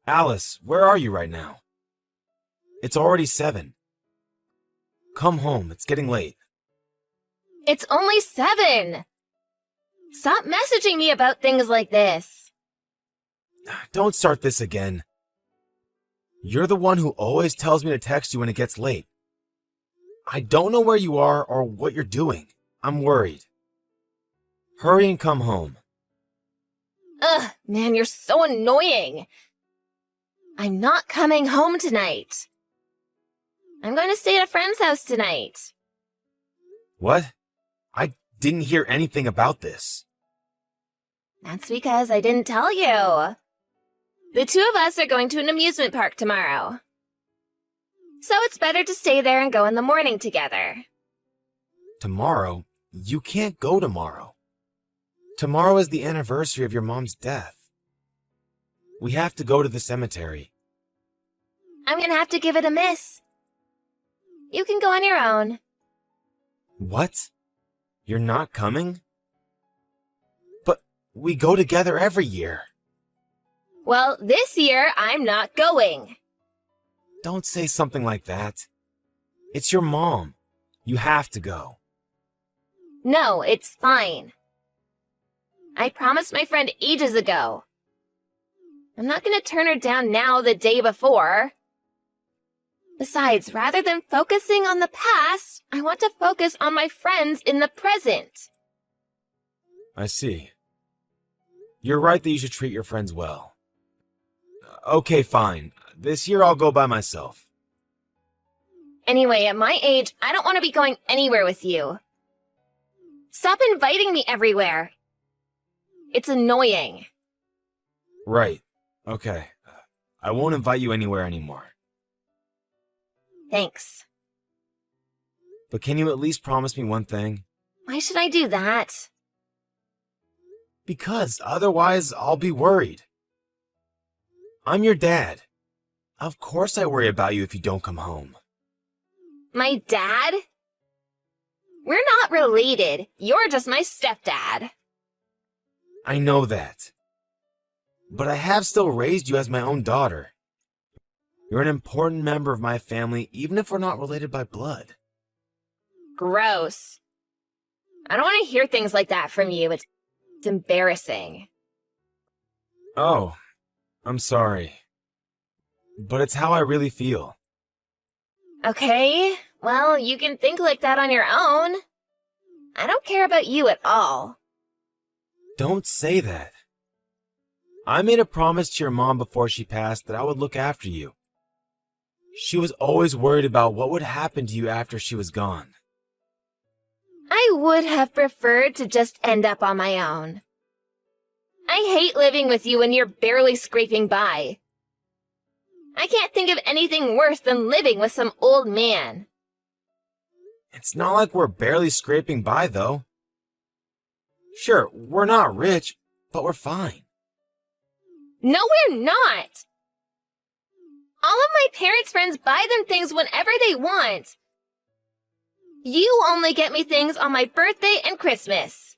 Alice, where are you right now? It's already 7. Come home, it's getting late. It's only 7. Stop messaging me about things like this. Don't start this again. You're the one who always tells me to text you when it gets late. I don't know where you are or what you're doing. I'm worried. Hurry and come home. Ugh, man, you're so annoying. I'm not coming home tonight. I'm going to stay at a friend's house tonight. What? I didn't hear anything about this. That's because I didn't tell you. The 2 of us are going to an amusement park tomorrow. So it's better to stay there and go in the morning together. Tomorrow? You can't go tomorrow. Tomorrow is the anniversary of your mom's death. We have to go to the cemetery. I'm going to have to give it a miss. You can go on your own. What? You're not coming? But we go together every year. Well, this year I'm not going. Don't say something like that. It's your mom. You have to go. No, it's fine. I promised my friend ages ago. I'm not going to turn her down now the day before. Besides, rather than focusing on the past, I want to focus on my friends in the present. I see. You're right that you should treat your friends well. Okay, fine. This year I'll go by myself. Anyway, at my age, I don't want to be going anywhere with you. Stop inviting me everywhere. It's annoying. Right. Okay. I won't invite you anywhere anymore. Thanks. But can you at least promise me one thing? Why should I do that? Because otherwise I'll be worried. I'm your dad. Of course I worry about you if you don't come home. My dad? We're not related. You're just my stepdad. I know that. But I have still raised you as my own daughter. You're an important member of my family, even if we're not related by blood. Gross. I don't want to hear things like that from you. It's embarrassing. Oh, I'm sorry. But it's how I really feel. Okay, well, you can think like that on your own. I don't care about you at all. Don't say that. I made a promise to your mom before she passed that I would look after you. She was always worried about what would happen to you after she was gone. I would have preferred to just end up on my own. I hate living with you when you're barely scraping by. I can't think of anything worse than living with some old man. It's not like we're barely scraping by, though. Sure, we're not rich, but we're fine. No, we're not! All of my parents' friends buy them things whenever they want. You only get me things on my birthday and Christmas.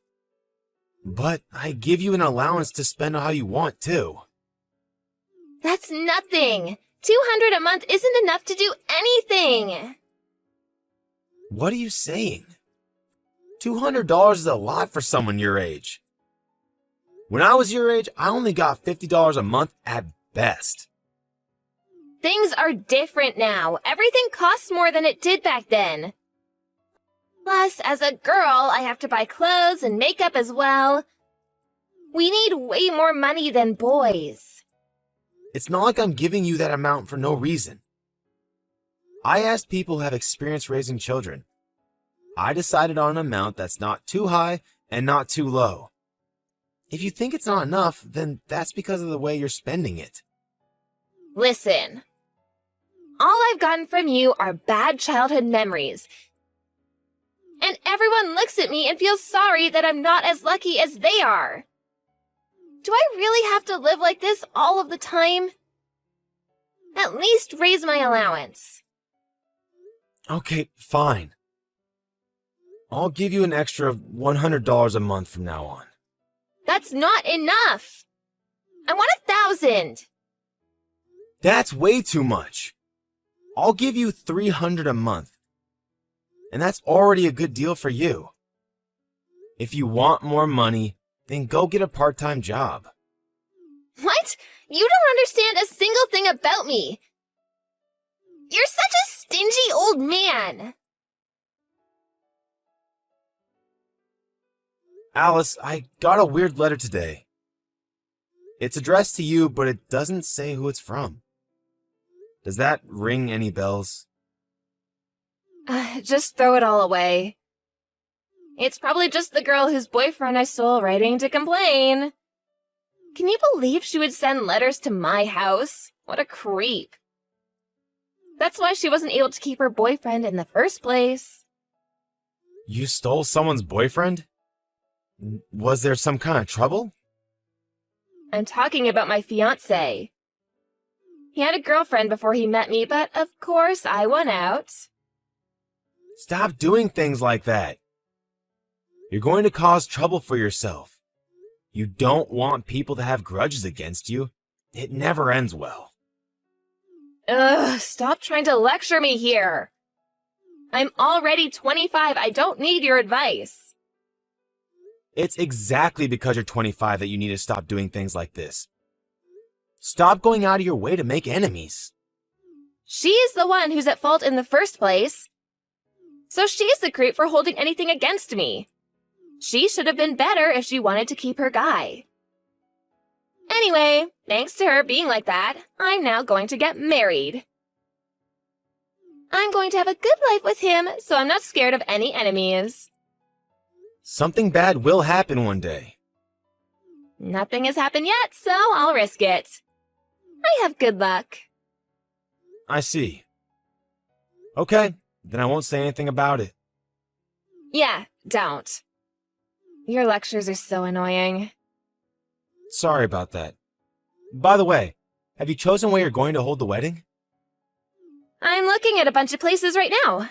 But I give you an allowance to spend how you want, too. That's nothing. $200 a month isn't enough to do anything. What are you saying? $200 is a lot for someone your age. When I was your age, I only got $50 a month at best. Things are different now. Everything costs more than it did back then. Plus, as a girl, I have to buy clothes and makeup as well. We need way more money than boys. It's not like I'm giving you that amount for no reason. I asked people who have experience raising children. I decided on an amount that's not too high and not too low. If you think it's not enough, then that's because of the way you're spending it. Listen. All I've gotten from you are bad childhood memories. And everyone looks at me and feels sorry that I'm not as lucky as they are. Do I really have to live like this all of the time? At least raise my allowance. Okay, fine. I'll give you an extra $100 a month from now on. That's not enough. I want 1,000. That's way too much. I'll give you $300 a month. And that's already a good deal for you. If you want more money, then go get a part-time job. What? You don't understand a single thing about me. You're such a stingy old man. Alice, I got a weird letter today. It's addressed to you, but it doesn't say who it's from. Does that ring any bells? Just throw it all away. It's probably just the girl whose boyfriend I stole writing to complain. Can you believe she would send letters to my house? What a creep. That's why she wasn't able to keep her boyfriend in the first place. You stole someone's boyfriend? Was there some kind of trouble? I'm talking about my fiancé. He had a girlfriend before he met me, but of course I won out. Stop doing things like that. You're going to cause trouble for yourself. You don't want people to have grudges against you. It never ends well. Ugh, stop trying to lecture me here. I'm already 25. I don't need your advice. It's exactly because you're 25 that you need to stop doing things like this. Stop going out of your way to make enemies. She's the one who's at fault in the first place. So she's the creep for holding anything against me. She should have been better if she wanted to keep her guy. Anyway, thanks to her being like that, I'm now going to get married. I'm going to have a good life with him, so I'm not scared of any enemies. Something bad will happen one day. Nothing has happened yet, so I'll risk it. I have good luck. I see. Okay, then I won't say anything about it. Yeah, don't. Your lectures are so annoying. Sorry about that. By the way, have you chosen where you're going to hold the wedding? I'm looking at a bunch of places right now.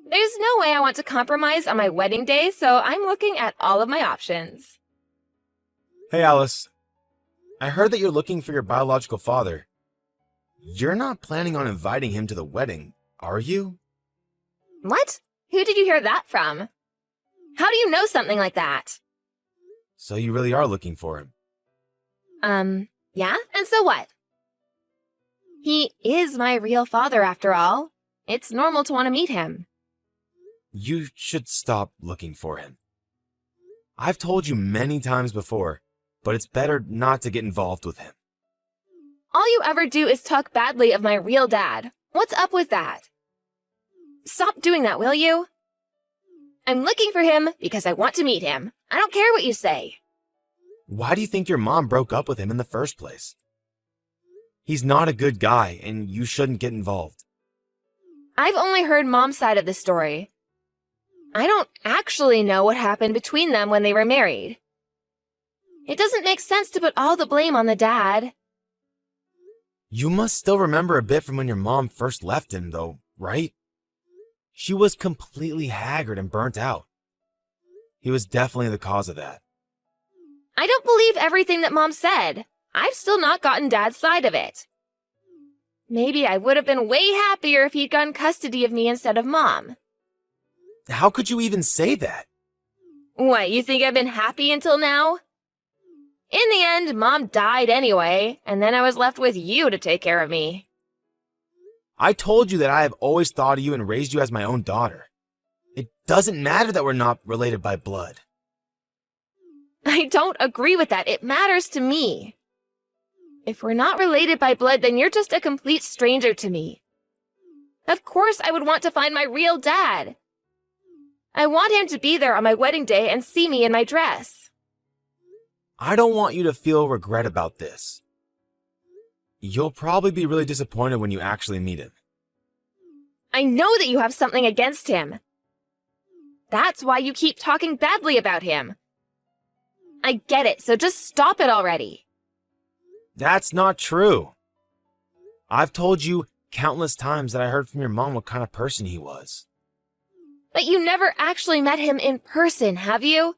There's no way I want to compromise on my wedding day, so I'm looking at all of my options. Hey Alice, I heard that you're looking for your biological father. You're not planning on inviting him to the wedding, are you? What? Who did you hear that from? How do you know something like that? So you really are looking for him. Yeah? And so what? He is my real father after all. It's normal to want to meet him. You should stop looking for him. I've told you many times before, but it's better not to get involved with him. All you ever do is talk badly of my real dad. What's up with that? Stop doing that, will you? I'm looking for him because I want to meet him. I don't care what you say. Why do you think your mom broke up with him in the first place? He's not a good guy, and you shouldn't get involved. I've only heard Mom's side of the story. I don't actually know what happened between them when they were married. It doesn't make sense to put all the blame on the dad. You must still remember a bit from when your mom first left him, though, right? She was completely haggard and burnt out. He was definitely the cause of that. I don't believe everything that Mom said. I've still not gotten Dad's side of it. Maybe I would have been way happier if he'd gotten custody of me instead of Mom. How could you even say that? What, you think I've been happy until now? In the end, Mom died anyway, and then I was left with you to take care of me. I told you that I have always thought of you and raised you as my own daughter. It doesn't matter that we're not related by blood. I don't agree with that. It matters to me. If we're not related by blood, then you're just a complete stranger to me. Of course I would want to find my real dad. I want him to be there on my wedding day and see me in my dress. I don't want you to feel regret about this. You'll probably be really disappointed when you actually meet him. I know that you have something against him. That's why you keep talking badly about him. I get it, so just stop it already. That's not true. I've told you countless times that I heard from your mom what kind of person he was. But you never actually met him in person, have you?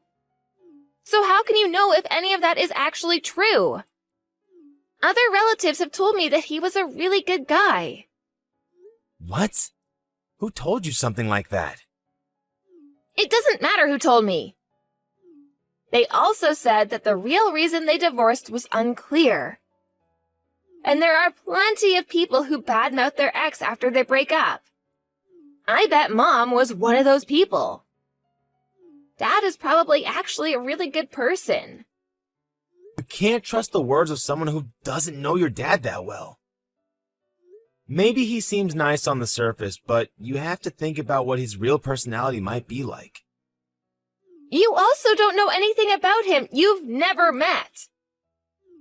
So how can you know if any of that is actually true? Other relatives have told me that he was a really good guy. What? Who told you something like that? It doesn't matter who told me. They also said that the real reason they divorced was unclear. And there are plenty of people who badmouth their ex after they break up. I bet Mom was one of those people. Dad is probably actually a really good person. You can't trust the words of someone who doesn't know your dad that well. Maybe he seems nice on the surface, but you have to think about what his real personality might be like. You also don't know anything about him. You've never met.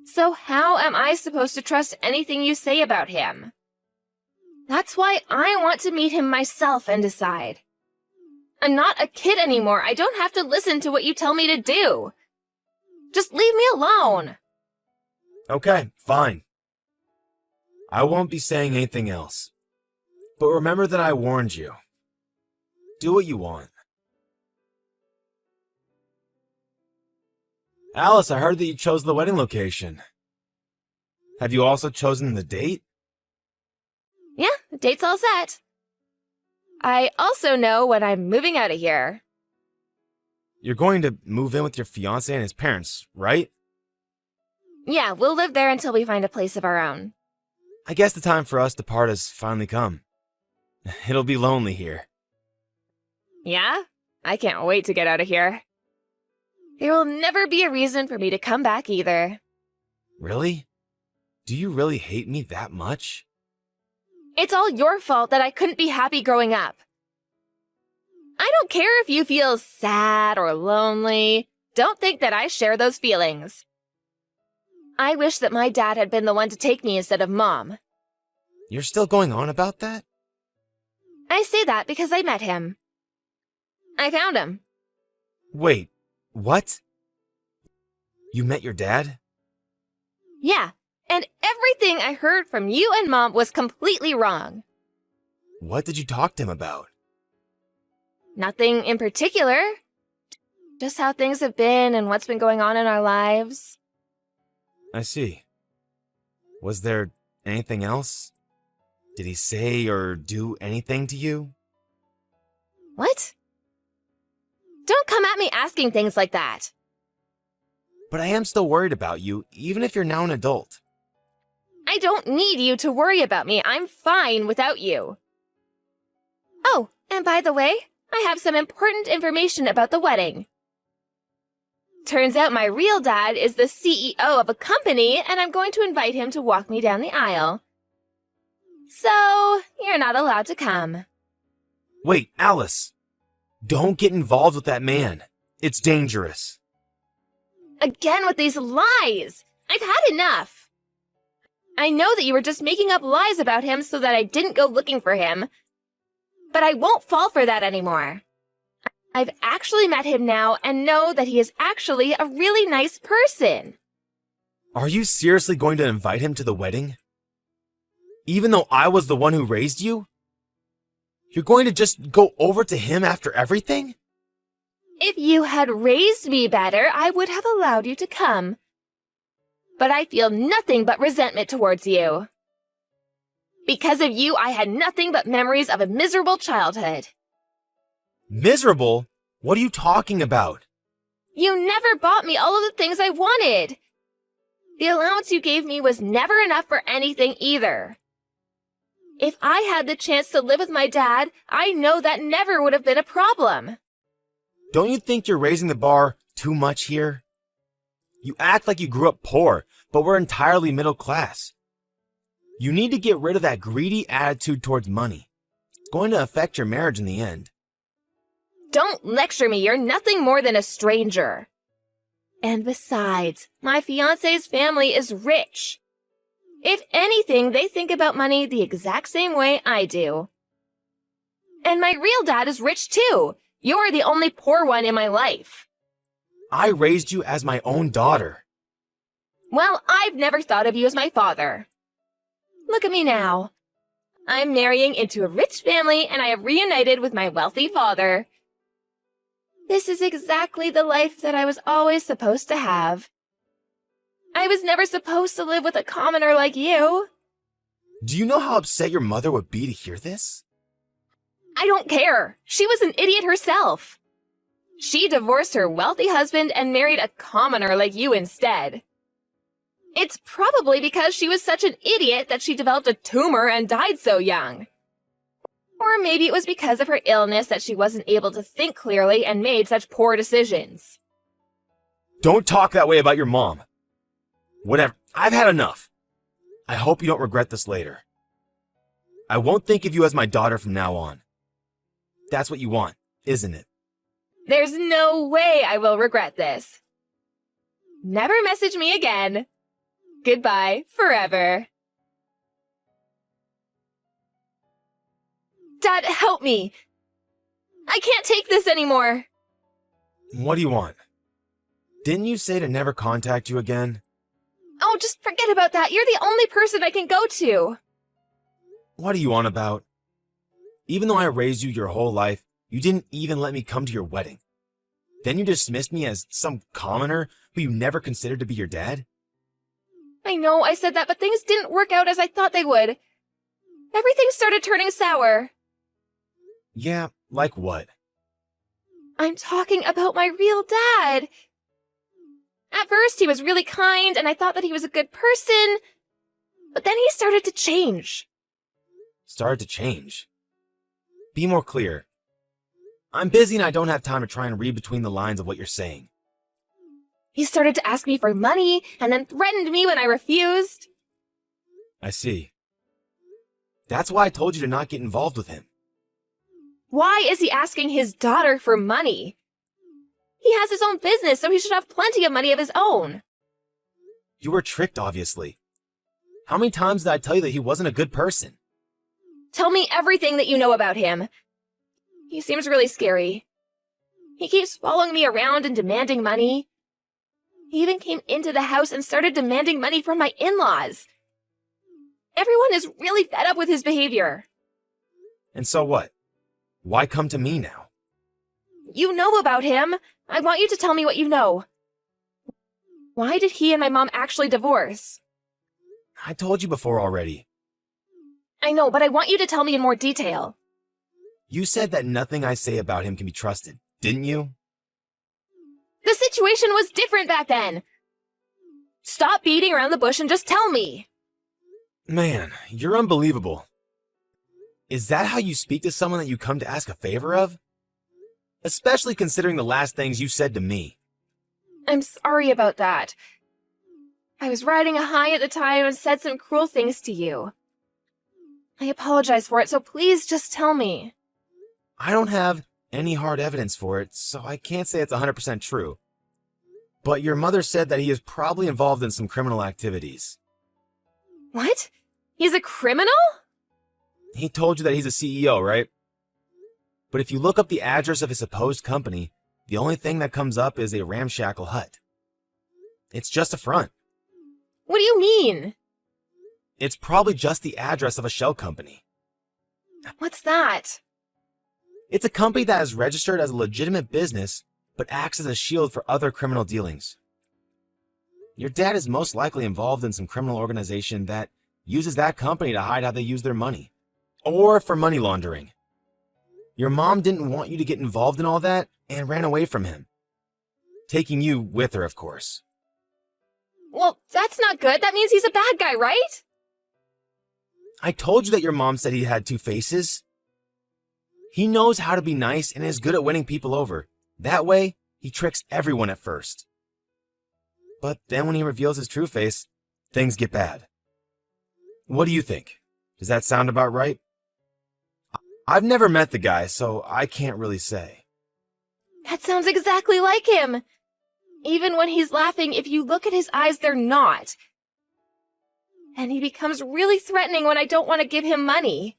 So how am I supposed to trust anything you say about him? That's why I want to meet him myself and decide. I'm not a kid anymore. I don't have to listen to what you tell me to do. Just leave me alone. Okay, fine. I won't be saying anything else. But remember that I warned you. Do what you want. Alice, I heard that you chose the wedding location. Have you also chosen the date? Yeah, the date's all set. I also know when I'm moving out of here. You're going to move in with your fiancé and his parents, right? Yeah, we'll live there until we find a place of our own. I guess the time for us to part has finally come. It'll be lonely here. Yeah? I can't wait to get out of here. There will never be a reason for me to come back either. Really? Do you really hate me that much? It's all your fault that I couldn't be happy growing up. I don't care if you feel sad or lonely. Don't think that I share those feelings. I wish that my dad had been the one to take me instead of Mom. You're still going on about that? I say that because I met him. I found him. Wait, what? You met your dad? Yeah, and everything I heard from you and Mom was completely wrong. What did you talk to him about? Nothing in particular. Just how things have been and what's been going on in our lives. I see. Was there anything else? Did he say or do anything to you? What? Don't come at me asking things like that. But I am still worried about you, even if you're now an adult. I don't need you to worry about me. I'm fine without you. Oh, and by the way, I have some important information about the wedding. Turns out my real dad is the CEO of a company, and I'm going to invite him to walk me down the aisle. So, you're not allowed to come. Wait, Alice! Don't get involved with that man. It's dangerous. Again with these lies! I've had enough! I know that you were just making up lies about him so that I didn't go looking for him, but I won't fall for that anymore. I've actually met him now and know that he is actually a really nice person. Are you seriously going to invite him to the wedding? Even though I was the one who raised you? You're going to just go over to him after everything? If you had raised me better, I would have allowed you to come. But I feel nothing but resentment towards you. Because of you, I had nothing but memories of a miserable childhood. Miserable? What are you talking about? You never bought me all of the things I wanted. The allowance you gave me was never enough for anything either. If I had the chance to live with my dad, I know that never would have been a problem. Don't you think you're raising the bar too much here? You act like you grew up poor, but we're entirely middle class. You need to get rid of that greedy attitude towards money. It's going to affect your marriage in the end. Don't lecture me, you're nothing more than a stranger. And besides, my fiancé's family is rich. If anything, they think about money the exact same way I do. And my real dad is rich too. You're the only poor one in my life. I raised you as my own daughter. Well, I've never thought of you as my father. Look at me now. I'm marrying into a rich family and I have reunited with my wealthy father. This is exactly the life that I was always supposed to have. I was never supposed to live with a commoner like you. Do you know how upset your mother would be to hear this? I don't care. She was an idiot herself. She divorced her wealthy husband and married a commoner like you instead. It's probably because she was such an idiot that she developed a tumor and died so young. Or maybe it was because of her illness that she wasn't able to think clearly and made such poor decisions. Don't talk that way about your mom. Whatever. I've had enough. I hope you don't regret this later. I won't think of you as my daughter from now on. That's what you want, isn't it? There's no way I will regret this. Never message me again. Goodbye forever. Dad, help me. I can't take this anymore. What do you want? Didn't you say to never contact you again? Oh, just forget about that. You're the only person I can go to. What are you on about? Even though I raised you your whole life, you didn't even let me come to your wedding. Then you dismissed me as some commoner who you never considered to be your dad? I know I said that, but things didn't work out as I thought they would. Everything started turning sour. Yeah, like what? I'm talking about my real dad. At first, he was really kind, and I thought that he was a good person. But then he started to change. Started to change? Be more clear. I'm busy and I don't have time to try and read between the lines of what you're saying. He started to ask me for money, and then threatened me when I refused. I see. That's why I told you to not get involved with him. Why is he asking his daughter for money? He has his own business, so he should have plenty of money of his own. You were tricked, obviously. How many times did I tell you that he wasn't a good person? Tell me everything that you know about him. He seems really scary. He keeps following me around and demanding money. He even came into the house and started demanding money from my in-laws. Everyone is really fed up with his behavior. And so what? Why come to me now? You know about him. I want you to tell me what you know. Why did he and my mom actually divorce? I told you before already. I know, but I want you to tell me in more detail. You said that nothing I say about him can be trusted, didn't you? The situation was different back then. Stop beating around the bush and just tell me. Man, you're unbelievable. Is that how you speak to someone that you come to ask a favor of? Especially considering the last things you said to me. I'm sorry about that. I was riding a high at the time and said some cruel things to you. I apologize for it, so please just tell me. I don't have any hard evidence for it, so I can't say it's 100% true. But your mother said that he is probably involved in some criminal activities. What? He's a criminal? He told you that he's a CEO, right? But if you look up the address of his supposed company, the only thing that comes up is a ramshackle hut. It's just a front. What do you mean? It's probably just the address of a shell company. What's that? It's a company that is registered as a legitimate business, but acts as a shield for other criminal dealings. Your dad is most likely involved in some criminal organization that uses that company to hide how they use their money. Or for money laundering. Your mom didn't want you to get involved in all that and ran away from him. Taking you with her, of course. Well, that's not good. That means he's a bad guy, right? I told you that your mom said he had two faces. He knows how to be nice and is good at winning people over. That way, he tricks everyone at first. But then when he reveals his true face, things get bad. What do you think? Does that sound about right? I've never met the guy, so I can't really say. That sounds exactly like him. Even when he's laughing, if you look at his eyes, they're not. And he becomes really threatening when I don't want to give him money.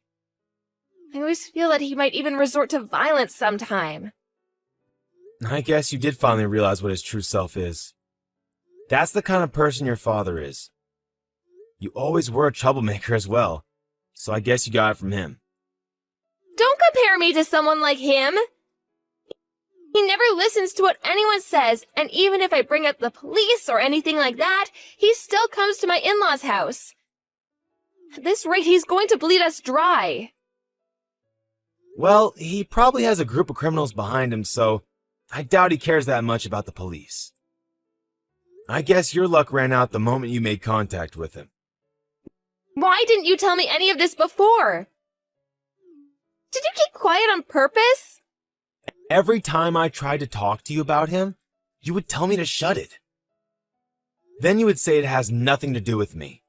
I always feel that he might even resort to violence sometime. I guess you did finally realize what his true self is. That's the kind of person your father is. You always were a troublemaker as well, so I guess you got it from him. Don't compare me to someone like him. He never listens to what anyone says, and even if I bring up the police or anything like that, he still comes to my in-laws' house. At this rate, he's going to bleed us dry. Well, he probably has a group of criminals behind him, so I doubt he cares that much about the police. I guess your luck ran out the moment you made contact with him. Why didn't you tell me any of this before? Did you keep quiet on purpose? Every time I tried to talk to you about him, you would tell me to shut it. Then you would say it has nothing to do with me.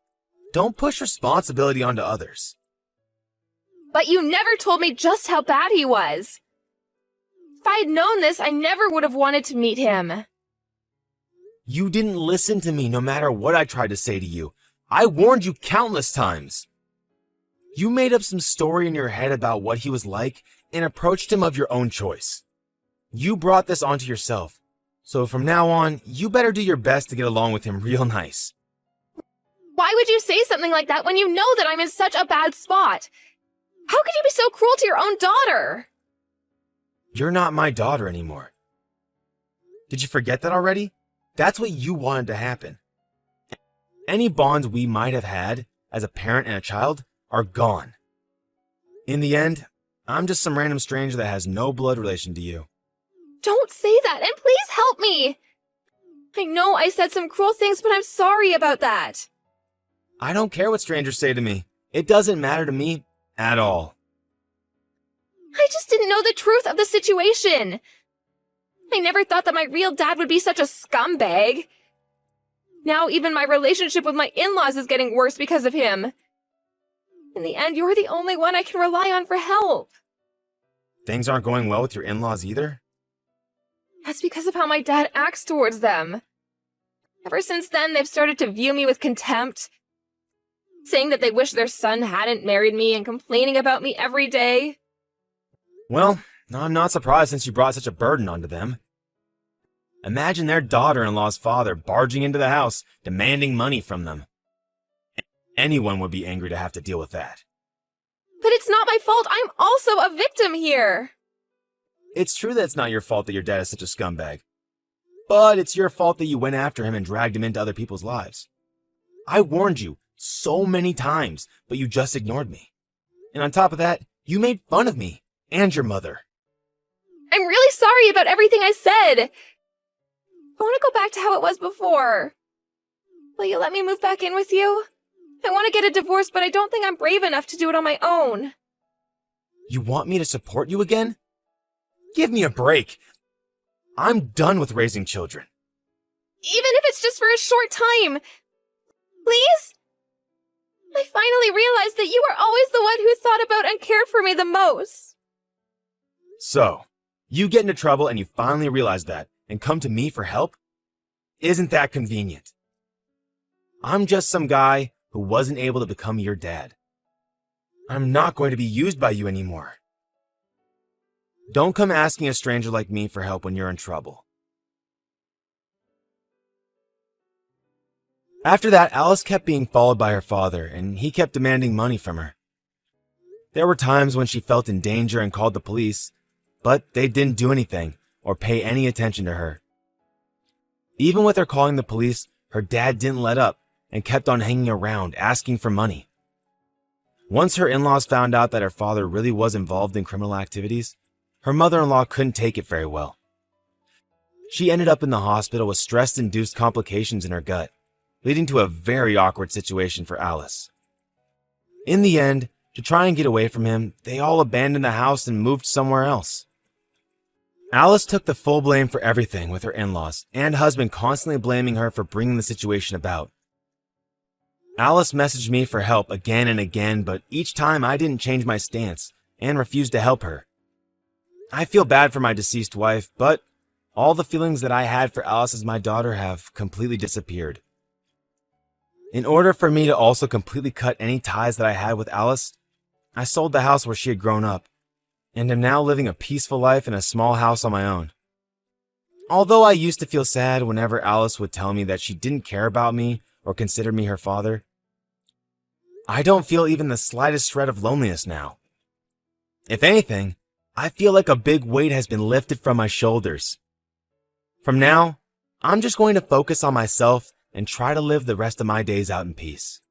Don't push responsibility onto others. But you never told me just how bad he was. If I had known this, I never would have wanted to meet him. You didn't listen to me no matter what I tried to say to you. I warned you countless times. You made up some story in your head about what he was like and approached him of your own choice. You brought this onto yourself. So from now on, you better do your best to get along with him real nice. Why would you say something like that when you know that I'm in such a bad spot? How could you be so cruel to your own daughter? You're not my daughter anymore. Did you forget that already? That's what you wanted to happen. Any bonds we might have had as a parent and a child are gone. In the end, I'm just some random stranger that has no blood relation to you. Don't say that, and please help me! I know I said some cruel things, but I'm sorry about that. I don't care what strangers say to me. It doesn't matter to me at all. I just didn't know the truth of the situation. I never thought that my real dad would be such a scumbag. Now even my relationship with my in-laws is getting worse because of him. In the end, you're the only one I can rely on for help. Things aren't going well with your in-laws either? That's because of how my dad acts towards them. Ever since then, they've started to view me with contempt, saying that they wish their son hadn't married me and complaining about me every day. Well, I'm not surprised since you brought such a burden onto them. Imagine their daughter-in-law's father barging into the house, demanding money from them. Anyone would be angry to have to deal with that. But it's not my fault. I'm also a victim here. It's true that it's not your fault that your dad is such a scumbag. But it's your fault that you went after him and dragged him into other people's lives. I warned you so many times, but you just ignored me. And on top of that, you made fun of me and your mother. I'm really sorry about everything I said. I want to go back to how it was before. Will you let me move back in with you? I want to get a divorce, but I don't think I'm brave enough to do it on my own. You want me to support you again? Give me a break. I'm done with raising children. Even if it's just for a short time. Please? I finally realized that you were always the one who thought about and cared for me the most. So, you get into trouble and you finally realize that and come to me for help? Isn't that convenient? I'm just some guy who wasn't able to become your dad. I'm not going to be used by you anymore. Don't come asking a stranger like me for help when you're in trouble. After that, Alice kept being followed by her father, and he kept demanding money from her. There were times when she felt in danger and called the police, but they didn't do anything or pay any attention to her. Even with her calling the police, her dad didn't let up and kept on hanging around, asking for money. Once her in-laws found out that her father really was involved in criminal activities, her mother-in-law couldn't take it very well. She ended up in the hospital with stress-induced complications in her gut, leading to a very awkward situation for Alice. In the end, to try and get away from him, they all abandoned the house and moved somewhere else. Alice took the full blame for everything, with her in-laws and husband constantly blaming her for bringing the situation about. Alice messaged me for help again and again, but each time I didn't change my stance and refused to help her. I feel bad for my deceased wife, but all the feelings that I had for Alice as my daughter have completely disappeared. In order for me to also completely cut any ties that I had with Alice, I sold the house where she had grown up, and am now living a peaceful life in a small house on my own. Although I used to feel sad whenever Alice would tell me that she didn't care about me or consider me her father, I don't feel even the slightest shred of loneliness now. If anything, I feel like a big weight has been lifted from my shoulders. From now, I'm just going to focus on myself and try to live the rest of my days out in peace.